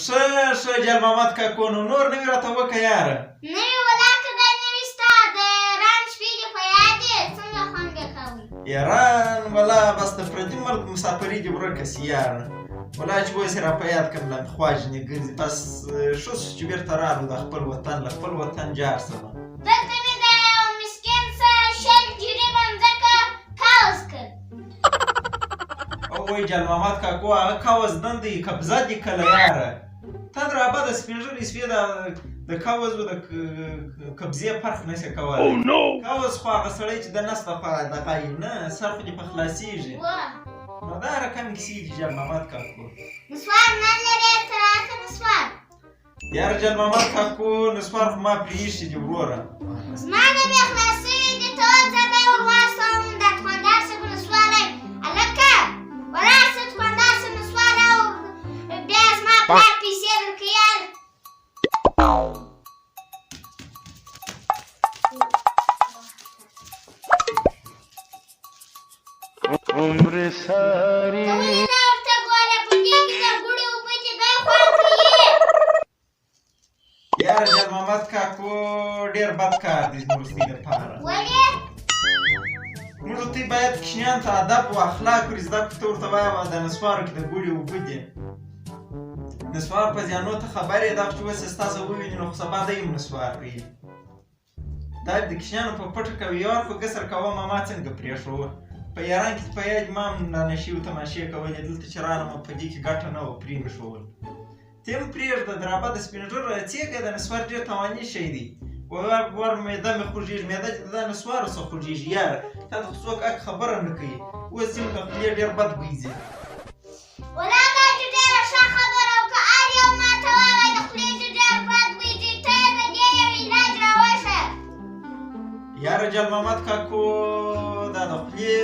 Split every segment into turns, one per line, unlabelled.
ښه جل محمد کاکو نو نور نوي راته وکړه یاره.
نوي ولاکه دا نوي ستا د ران شپې دې په یاد دي څنګه خوند یې کوئ؟
یاران ولا بس د پردي ملک مسافري دې ورکه سي یاره. ولا چې اوس یې را په یاد کړم لا مې خواجنې ګرځي. بس ښه سو چې بېرته رالو د خپل وطن له خپل وطن جار سمه.
دلته مې د یو مسکین څه شل جریبه مځکه کاوز کړ.
وای جل محمد کاکو هغه کاوز نن دی قبضه دې کله یاره. تا د رابطه سپین ږیري سپې د کاوز و د قبضې فرق نشي کولی. کاوز خو هغه سړی چې د نس لپاره دغه یي نه سر خو دې په خلاصېږي. نو دا رقم کیسې دي جل محمد کاکو.
نسوار نه لرې ته راکړه نسوار.
یاره جل محمد کاکو نسوار خو ما پرې ایښي دي وروره.
زما نه بې خلاصوي دې ته ځه دی ور واستوم د دوکاندار صاحب نسواری هلکه وراسه دوکاندار صاحب نسواری او بیا زما پلار پیسې درکوي یاره.
عمر ساری
ته ولې نه ورته ګوره په دې کې د ګوړې اوبه چې دی خوند کوي.
یاره جل محمد کاکو ډېر بد کار دی زموږ سپي دپاره.
ولې؟
موږ ته باید کوچنیانو ته ادب و اخلاق ور زده کړو. ته ورته وایه د نسوارو کې د ګوړې اوبه دي. نسوار په زیانو ته خبر یې دغه چې اوس یې ستاسو وویني نو خو سبا دی هم نسوار کوي. دا د کوچنیانو په پټه کوي. یار خو ګسر کوه ما څنګه پرېښوه. په یاران کې په یاد ما هم نشي و تماشې کولې. دلته چې رالم په دې کې ګټه نه وه پرې مې ښول. ته هم پرېږده د رابطه د سپین ږیرو راڅېږه. د نسوار ډېر تاواني شی دی. ور معده مې خوږېږي. معده چې د دا نسوارو څخه خوږېږي یاره. تا ته خو څوک خبره نه کوي. اوس یې د خولې ډېر بد بوی ځي.
ولا دا چې ډېره ښه خبره وکړه. هر یو ما ته ووایي د خولې چې ډېر بد بوی ځي. ته یې د دې یو علاج راوښیه.
یاره جل محمد کاکو دا د خولې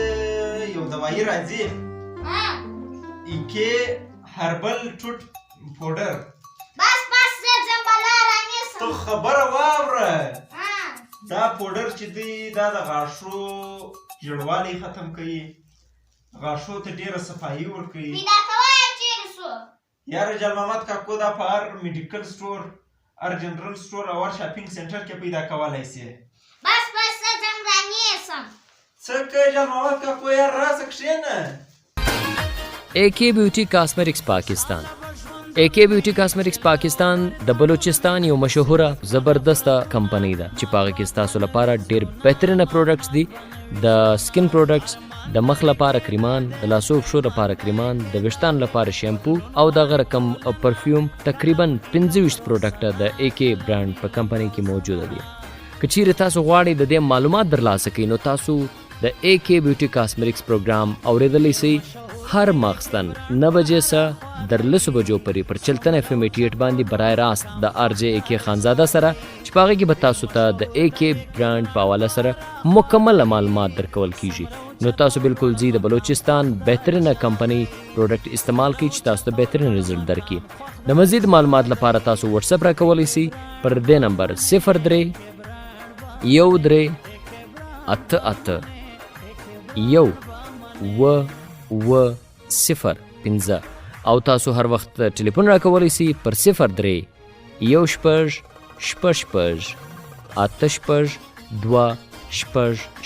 یو دوایي راځي. ایکې هربل ټوټ پوډر.
بس زه ځم بلا رانیسم.
ته خبره واوره. دا پوډر چې دی دا د غاښو ژړوالی ختم کوي. غاښو ته ډېره صفایي ورکوي.
پیدا کوی چیرې سو؟
یاره جل محمد کاکو دا په هر میډیکل سټور هر جنرال سټور او هر شاپینګ سنټر کې پیدا کولی سې.
بس زه ځم رانیسم.
څه کوې جل محمد کاکو یار راسه کښېنه.
AK Beauty Cosmetics پاکستان. AK Beauty Cosmetics پاکستان د بلوچستان یو مشهوره زبردسته کمپنی ده چې په هغه کې ستاسو لپاره ډېر بهترینه پروډکټس دي. د سکن پروډکټس، د مخ لپاره کریمان، د لاسو پښو لپاره کریمان، د ویښتانو لپاره شیمپو او دغه رقم پرفیوم. تقریبا 25 پروډکټه د AK برانډ په کمپنی کې موجوده دي. که چیرې تاسو غواړئ د دې معلومات درلاسه کړئ نو تاسو د AK Beauty Cosmetics پروګرام اورېدلی سئ هر ماخستن 9 بجې څخه در 10 بجو پورې پر چلتن FM 88 باندې برای راست د RJ AK خانزاده سره چې په هغې کې به تاسو ته د AK برانډ په حواله سره مکمل معلومات درکول کیږي. نو تاسو بالکل ځي د بلوچستان بهترینه کمپنی پروډکټ استعمال کړئ چې تاسو ته بهترین رزلټ درکړي. د مزید معلومات لپاره تاسو واتساپ راکولی سئ پر دې نمبر 03 13 88 1 او تاسو هر وخت ټلیفون راکولی سئ پر 03 16 88 2